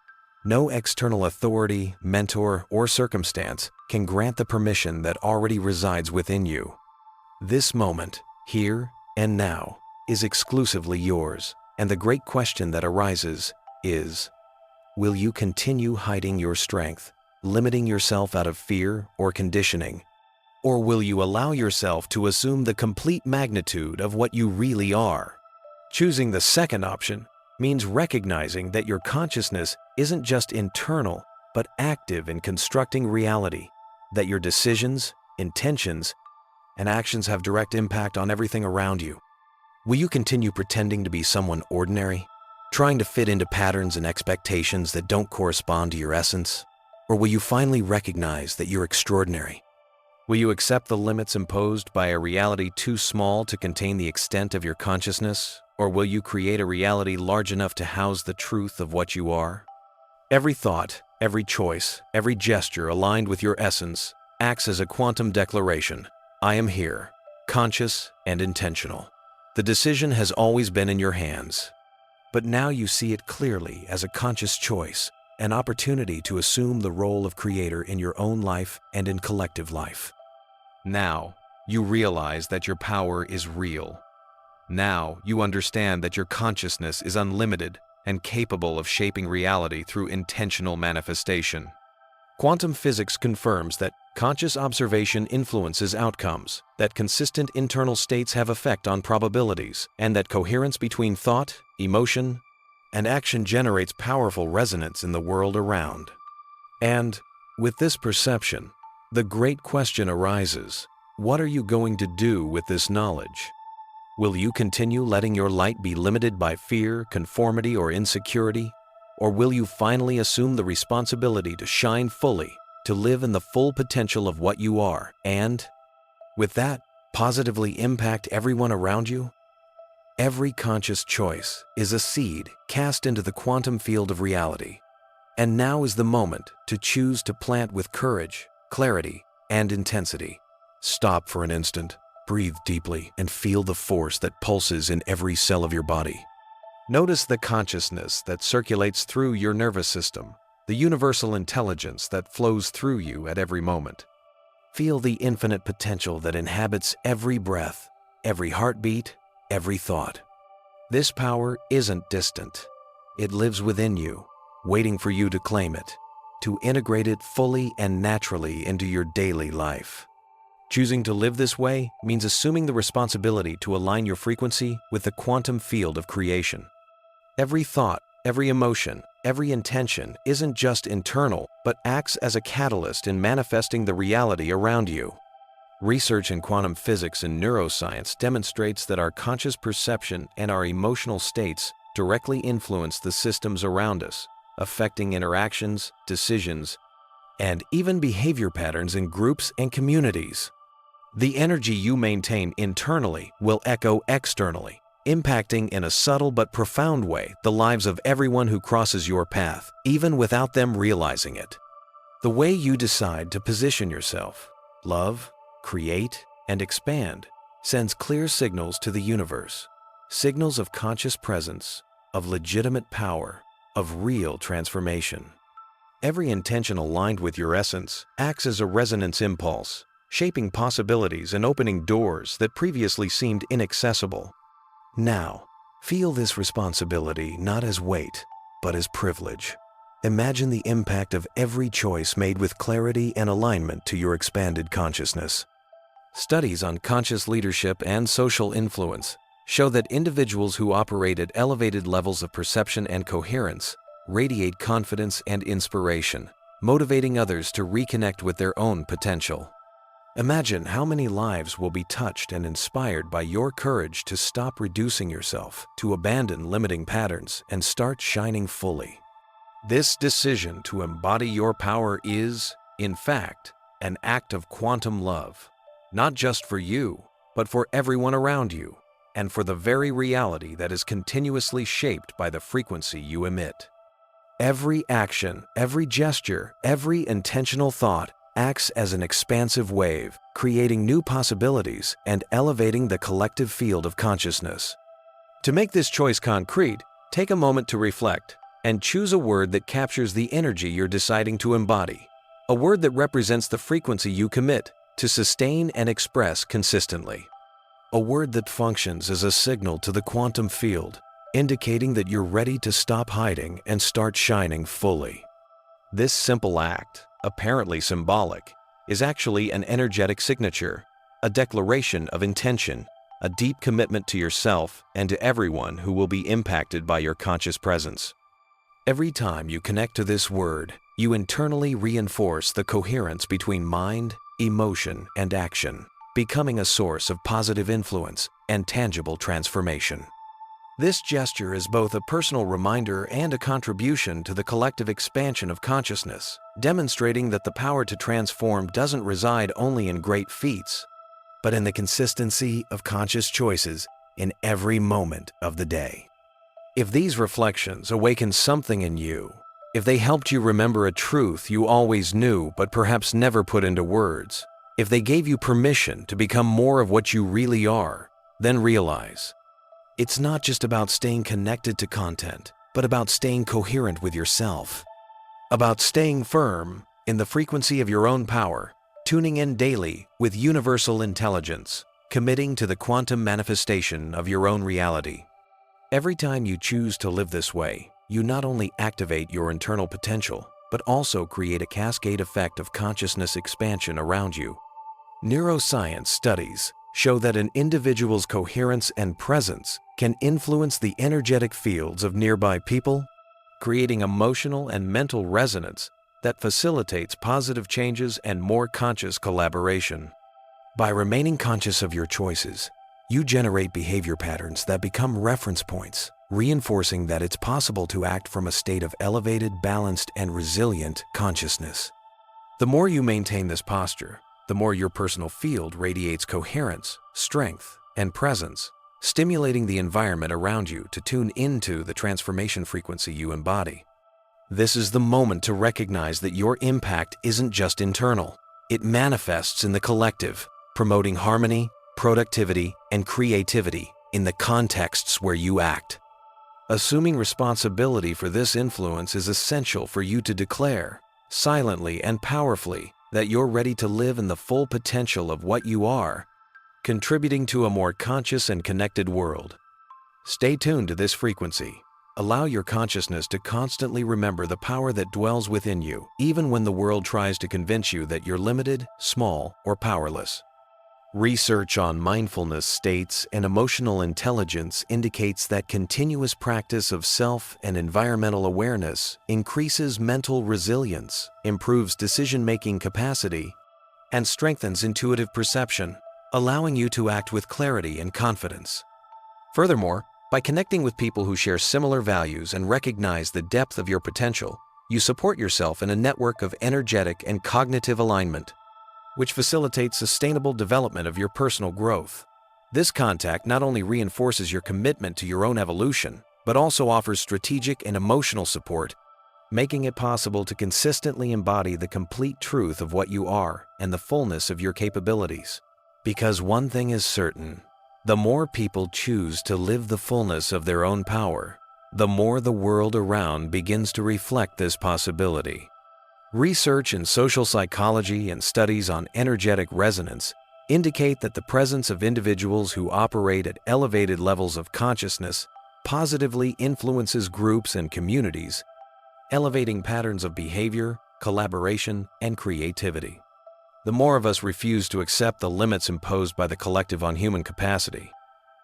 No external authority, mentor, or circumstance can grant the permission that already resides within you. This moment, here and now, is exclusively yours, and the great question that arises is, will you continue hiding your strength, limiting yourself out of fear or conditioning? Or will you allow yourself to assume the complete magnitude of what you really are? Choosing the second option means recognizing that your consciousness isn't just internal, but active in constructing reality, that your decisions, intentions, and actions have direct impact on everything around you. Will you continue pretending to be someone ordinary, trying to fit into patterns and expectations that don't correspond to your essence? Or will you finally recognize that you're extraordinary? Will you accept the limits imposed by a reality too small to contain the extent of your consciousness? Or will you create a reality large enough to house the truth of what you are? Every thought, every choice, every gesture aligned with your essence acts as a quantum declaration. I am here, conscious and intentional. The decision has always been in your hands, but now you see it clearly as a conscious choice, an opportunity to assume the role of creator in your own life and in collective life. Now, you realize that your power is real. Now, you understand that your consciousness is unlimited and capable of shaping reality through intentional manifestation. Quantum physics confirms that conscious observation influences outcomes, that consistent internal states have effect on probabilities, and that coherence between thought, emotion, and action generates powerful resonance in the world around. And, with this perception, the great question arises, what are you going to do with this knowledge? Will you continue letting your light be limited by fear, conformity, or insecurity? Or will you finally assume the responsibility to shine fully, to live in the full potential of what you are, and, with that, positively impact everyone around you? Every conscious choice is a seed cast into the quantum field of reality. And now is the moment to choose to plant with courage, clarity, and intensity. Stop for an instant, breathe deeply, and feel the force that pulses in every cell of your body. Notice the consciousness that circulates through your nervous system, the universal intelligence that flows through you at every moment. Feel the infinite potential that inhabits every breath, every heartbeat, every thought. This power isn't distant. It lives within you, waiting for you to claim it, to integrate it fully and naturally into your daily life. Choosing to live this way means assuming the responsibility to align your frequency with the quantum field of creation. Every thought, every emotion, every intention isn't just internal, but acts as a catalyst in manifesting the reality around you. Research in quantum physics and neuroscience demonstrates that our conscious perception and our emotional states directly influence the systems around us, affecting interactions, decisions, and even behavior patterns in groups and communities. The energy you maintain internally will echo externally, impacting in a subtle but profound way the lives of everyone who crosses your path, even without them realizing it. The way you decide to position yourself, love, create, and expand sends clear signals to the universe, signals of conscious presence, of legitimate power, of real transformation. Every intention aligned with your essence acts as a resonance impulse, shaping possibilities and opening doors that previously seemed inaccessible. Now, feel this responsibility not as weight, but as privilege. Imagine the impact of every choice made with clarity and alignment to your expanded consciousness. Studies on conscious leadership and social influence show that individuals who operate at elevated levels of perception and coherence radiate confidence and inspiration, motivating others to reconnect with their own potential. Imagine how many lives will be touched and inspired by your courage to stop reducing yourself, to abandon limiting patterns, and start shining fully. This decision to embody your power is, in fact, an act of quantum love, not just for you, but for everyone around you, and for the very reality that is continuously shaped by the frequency you emit. Every action, every gesture, every intentional thought acts as an expansive wave, creating new possibilities and elevating the collective field of consciousness. To make this choice concrete, take a moment to reflect and choose a word that captures the energy you're deciding to embody, a word that represents the frequency you commit to sustain and express consistently, a word that functions as a signal to the quantum field, indicating that you're ready to stop hiding and start shining fully. This simple act, apparently symbolic, is actually an energetic signature, a declaration of intention, a deep commitment to yourself and to everyone who will be impacted by your conscious presence. Every time you connect to this word, you internally reinforce the coherence between mind, emotion, and action, becoming a source of positive influence and tangible transformation. This gesture is both a personal reminder and a contribution to the collective expansion of consciousness, demonstrating that the power to transform doesn't reside only in great feats, but in the consistency of conscious choices in every moment of the day. If these reflections awaken something in you, if they helped you remember a truth you always knew but perhaps never put into words, if they gave you permission to become more of what you really are, then realize it's not just about staying connected to content, but about staying coherent with yourself, about staying firm in the frequency of your own power, tuning in daily with universal intelligence, committing to the quantum manifestation of your own reality. Every time you choose to live this way, you not only activate your internal potential, but also create a cascade effect of consciousness expansion around you. Neuroscience studies show that an individual's coherence and presence can influence the energetic fields of nearby people, creating emotional and mental resonance that facilitates positive changes and more conscious collaboration. By remaining conscious of your choices, you generate behavior patterns that become reference points, reinforcing that it's possible to act from a state of elevated, balanced, and resilient consciousness. The more you maintain this posture, the more your personal field radiates coherence, strength, and presence, stimulating the environment around you to tune into the transformation frequency you embody. This is the moment to recognize that your impact isn't just internal. It manifests in the collective, promoting harmony, productivity, and creativity in the contexts where you act. Assuming responsibility for this influence is essential for you to declare, silently and powerfully, that you're ready to live in the full potential of what you are, contributing to a more conscious and connected world. Stay tuned to this frequency. Allow your consciousness to constantly remember the power that dwells within you, even when the world tries to convince you that you're limited, small, or powerless. Research on mindfulness states and emotional intelligence indicates that continuous practice of self and environmental awareness increases mental resilience, improves decision-making capacity, and strengthens intuitive perception, allowing you to act with clarity and confidence. Furthermore, by connecting with people who share similar values and recognize the depth of your potential, you support yourself in a network of energetic and cognitive alignment, which facilitates sustainable development of your personal growth. This contact not only reinforces your commitment to your own evolution, but also offers strategic and emotional support, making it possible to consistently embody the complete truth of what you are and the fullness of your capabilities. Because one thing is certain, the more people choose to live the fullness of their own power, the more the world around begins to reflect this possibility. Research in social psychology and studies on energetic resonance indicate that the presence of individuals who operate at elevated levels of consciousness positively influences groups and communities, elevating patterns of behavior, collaboration, and creativity. The more of us refuse to accept the limits imposed by the collective on human capacity,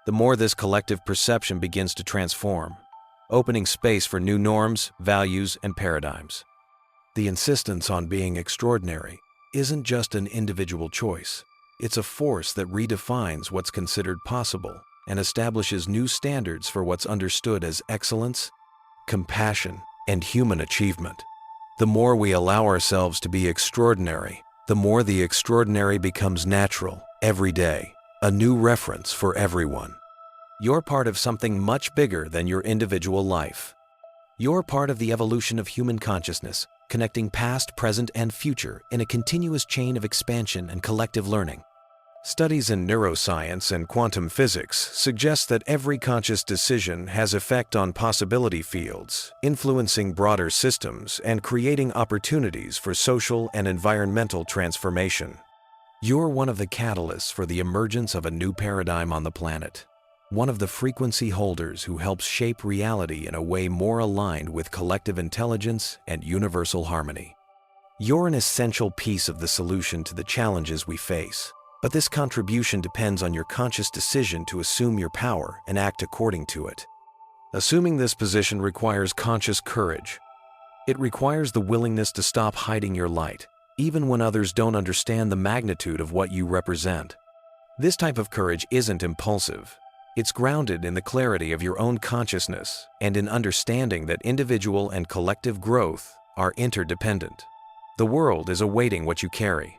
the more this collective perception begins to transform, opening space for new norms, values, and paradigms. The insistence on being extraordinary isn't just an individual choice. It's a force that redefines what's considered possible and establishes new standards for what's understood as excellence, compassion, and human achievement. The more we allow ourselves to be extraordinary, the more the extraordinary becomes natural, everyday, a new reference for everyone. You're part of something much bigger than your individual life. You're part of the evolution of human consciousness, connecting past, present, and future in a continuous chain of expansion and collective learning. Studies in neuroscience and quantum physics suggest that every conscious decision has effect on possibility fields, influencing broader systems and creating opportunities for social and environmental transformation. You're one of the catalysts for the emergence of a new paradigm on the planet, one of the frequency holders who helps shape reality in a way more aligned with collective intelligence and universal harmony. You're an essential piece of the solution to the challenges we face. But this contribution depends on your conscious decision to assume your power and act according to it. Assuming this position requires conscious courage. It requires the willingness to stop hiding your light, even when others don't understand the magnitude of what you represent. This type of courage isn't impulsive. It's grounded in the clarity of your own consciousness and in understanding that individual and collective growth are interdependent. The world is awaiting what you carry.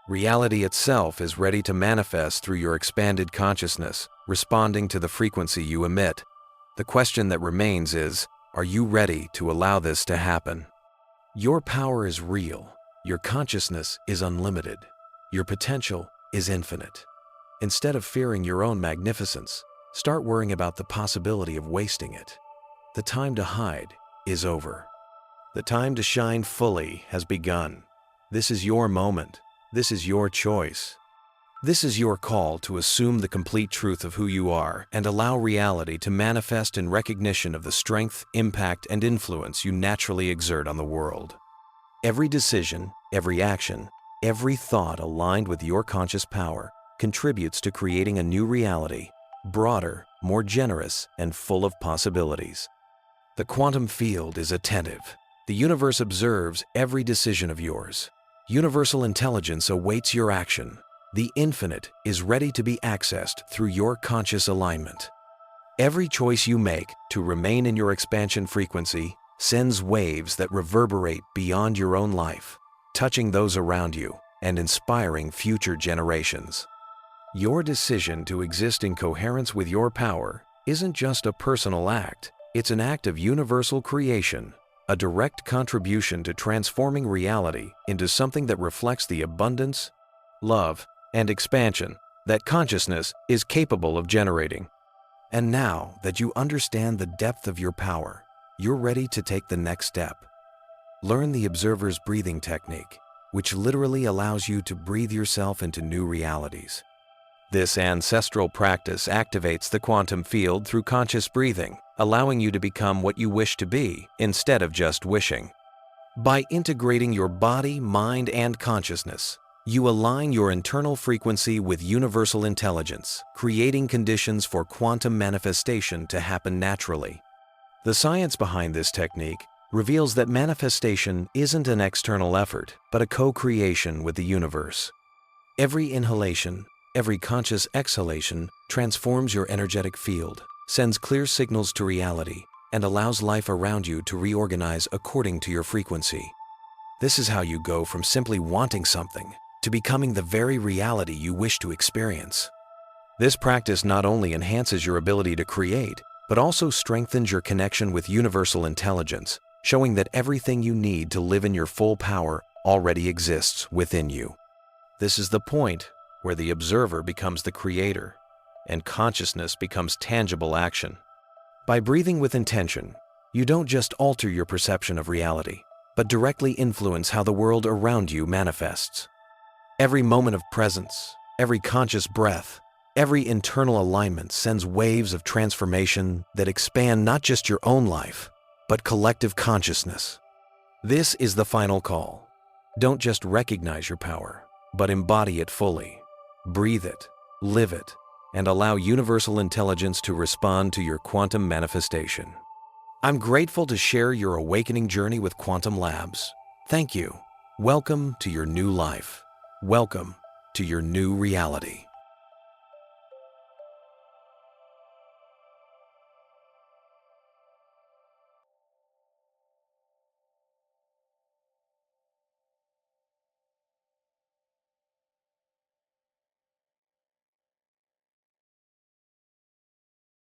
Reality itself is ready to manifest through your expanded consciousness, responding to the frequency you emit. The question that remains is, are you ready to allow this to happen? Your power is real. Your consciousness is unlimited. Your potential is infinite. Instead of fearing your own magnificence, start worrying about the possibility of wasting it. The time to hide is over. The time to shine fully has begun. This is your moment. This is your choice. This is your call to assume the complete truth of who you are and allow reality to manifest in recognition of the strength, impact, and influence you naturally exert on the world. Every decision, every action, every thought aligned with your conscious power contributes to creating a new reality, broader, more generous, and full of possibilities. The quantum field is attentive. The universe observes every decision of yours. Universal intelligence awaits your action. The infinite is ready to be accessed through your conscious alignment. Every choice you make to remain in your expansion frequency sends waves that reverberate beyond your own life, touching those around you and inspiring future generations. Your decision to exist in coherence with your power isn't just a personal act, it's an act of universal creation. A direct contribution to transforming reality into something that reflects the abundance, love, and expansion that consciousness is capable of generating. And now that you understand the depth of your power, you're ready to take the next step. Learn the observer's breathing technique, which literally allows you to breathe yourself into new realities. This ancestral practice activates the quantum field through conscious breathing, allowing you to become what you wish to be instead of just wishing. By integrating your body, mind, and consciousness, you align your internal frequency with universal intelligence, creating conditions for quantum manifestation to happen naturally. The science behind this technique reveals that manifestation isn't an external effort, but a co-creation with the universe. Every inhalation, every conscious exhalation transforms your energetic field, sends clear signals to reality, and allows life around you to reorganize according to your frequency. This is how you go from simply wanting something to becoming the very reality you wish to experience. This practice not only enhances your ability to create, but also strengthens your connection with universal intelligence, showing that everything you need to live in your full power already exists within you. This is the point where the observer becomes the creator, and consciousness becomes tangible action. By breathing with intention, you don't just alter your perception of reality, but directly influence how the world around you manifests. Every moment of presence, every conscious breath, every internal alignment sends waves of transformation that expand not just your own life, but collective consciousness. This is the final call. Don't just recognize your power, but embody it fully. Breathe it, live it, and allow universal intelligence to respond to your quantum manifestation. I'm grateful to share your awakening journey with Quantum Labs. Thank you. Welcome to your new life. Welcome to your new reality.